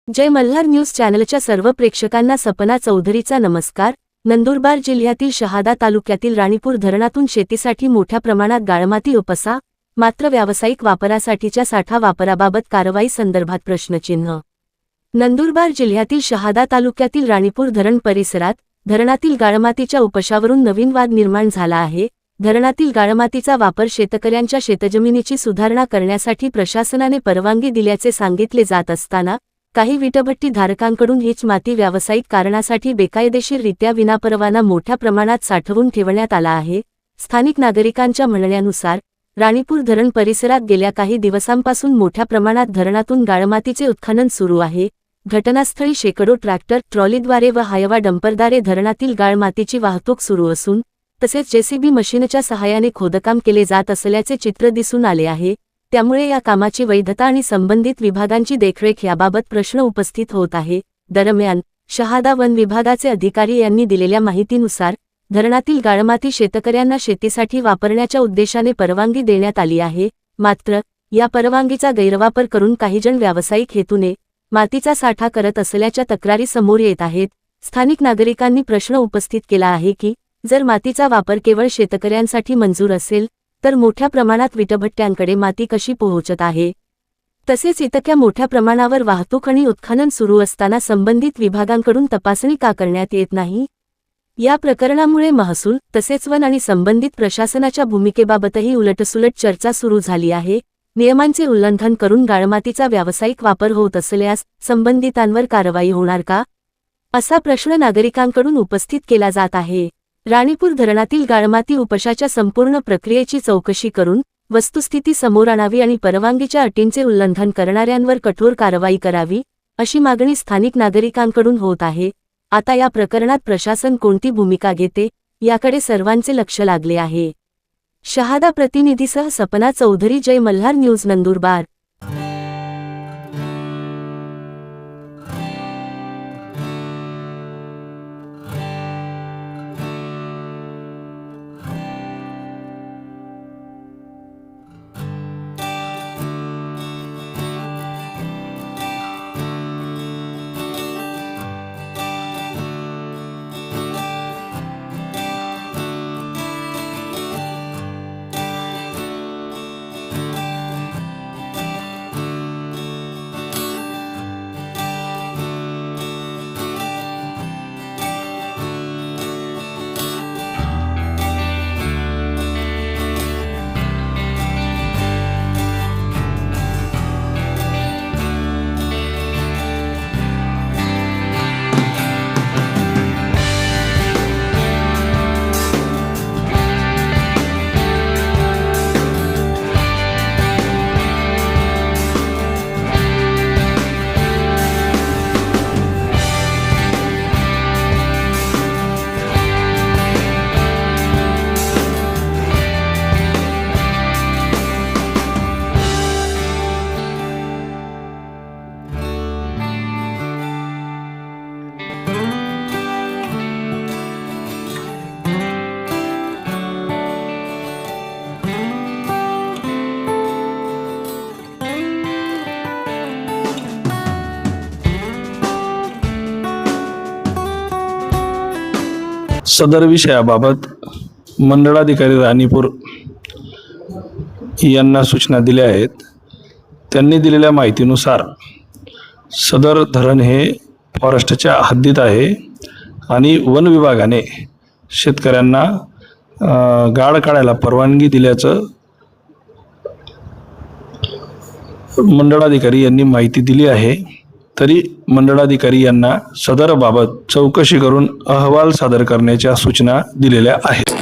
जय Malhar news चॅनलच्या सर्व प्रेक्षकांना सपना चौधरीचा नमस्कार। नंदुरबार जिल्ह्यातील शहादा तालुक्यातील राणीपूर धरणातून शेतीसाठी मोठ्या प्रमाणात गाळमाती उपसा, मात्र व्यावसायिक वापरासाठीच्या साठा वापराबाबत कारवाई संदर्भात प्रश्नचिन्ह। नंदुरबार जिल्ह्यातील शहादा तालुक्यातील राणीपूर धरण परिसरात धरणातील गाळमातीच्या उपशावरून नवीन वाद निर्माण झाला आहे। धरणातील गाळमातीचा वापर शेतकऱ्यांच्या शेतजमिनीची सुधारणा करण्यासाठी प्रशासनाने परवानगी दिल्याचे सांगितले जात असताना काही विटभट्टी धारकांकडून हीच माती व्यावसायिक कारणासाठी बेकायदेशीररित्या विनापरवाना मोठ्या प्रमाणात साठवून ठेवण्यात आला आहे। स्थानिक नागरिकांच्या म्हणण्यानुसार राणीपूर धरण परिसरात गेल्या काही दिवसांपासून मोठ्या प्रमाणात धरणातून गाळमातीचे उत्खनन सुरू आहे। घटनास्थळी शेकडो ट्रॅक्टर, ट्रॉलीद्वारे व हायवा डंपरद्वारे धरणातील गाळमातीची वाहतूक सुरू असून तसेच जेसीबी मशीनच्या सहाय्याने खोदकाम केले जात असल्याचे चित्र दिसून आले आहे। त्यामुळे या कामाची वैधता आणि संबंधित विभागांची देखरेख याबाबत प्रश्न उपस्थित होत आहे। दरम्यान शहादा वन विभागाचे अधिकारी यांनी दिलेल्या माहितीनुसार धरणातील गाळमाती शेतकऱ्यांना शेतीसाठी वापरण्याच्या उद्देशाने परवानगी देण्यात आली आहे। मात्र या परवानगीचा गैरवापर करून काही जण व्यावसायिक हेतूने मातीचा साठा करत असल्याच्या तक्रारी समोर येत आहेत। स्थानिक नागरिकांनी प्रश्न उपस्थित केला आहे की जर मातीचा वापर केवळ शेतकऱ्यांसाठी मंजूर असेल तर मोठ्या प्रमाणात विटभट्ट्यांकडे माती कशी पोहोचत आहे। तसेच इतक्या मोठ्या प्रमाणावर वाहतूक आणि उत्खनन सुरू असताना संबंधित विभागांकडून तपासणी का करण्यात येत नाही। या प्रकरणामुळे महसूल तसेच वन आणि संबंधित प्रशासनाच्या भूमिकेबाबतही उलटसुलट चर्चा सुरू झाली आहे। नियमांचे उल्लंघन करून गाळमातीचा व्यावसायिक वापर होत असल्यास संबंधितांवर कारवाई होणार का, असा प्रश्न नागरिकांकडून उपस्थित केला जात आहे। राणीपूर धरणातील गाळमाती उपशाच्या संपूर्ण प्रक्रियेची चौकशी करून वस्तुस्थिती समोर आणावी आणि परवानगीच्या अटींचे उल्लंघन करणाऱ्यांवर कठोर कारवाई करावी, अशी मागणी स्थानिक नागरिकांकडून होत आहे। आता या प्रकरणात प्रशासन कोणती भूमिका घेते याकडे सर्वांचे लक्ष लागले आहे। शहादा प्रतिनिधीसह सपना चौधरी, जय मल्हार न्यूज, नंदुरबार। सदर विषयाबाबत मंडळाधिकारी राणीपूर यांना सूचना दिल्या आहेत। त्यांनी दिलेल्या माहितीनुसार सदर धरण हे फॉरेस्टच्या हद्दीत आहे आणि वन विभागाने शेतकऱ्यांना गाळ काढायला परवानगी दिल्याचं मंडळाधिकारी यांनी माहिती दिली आहे। तरी मंडळाधिकारी यांना सदर बाबत चौकशी करून अहवाल सादर करण्याच्या सूचना दिलेल्या आहेत।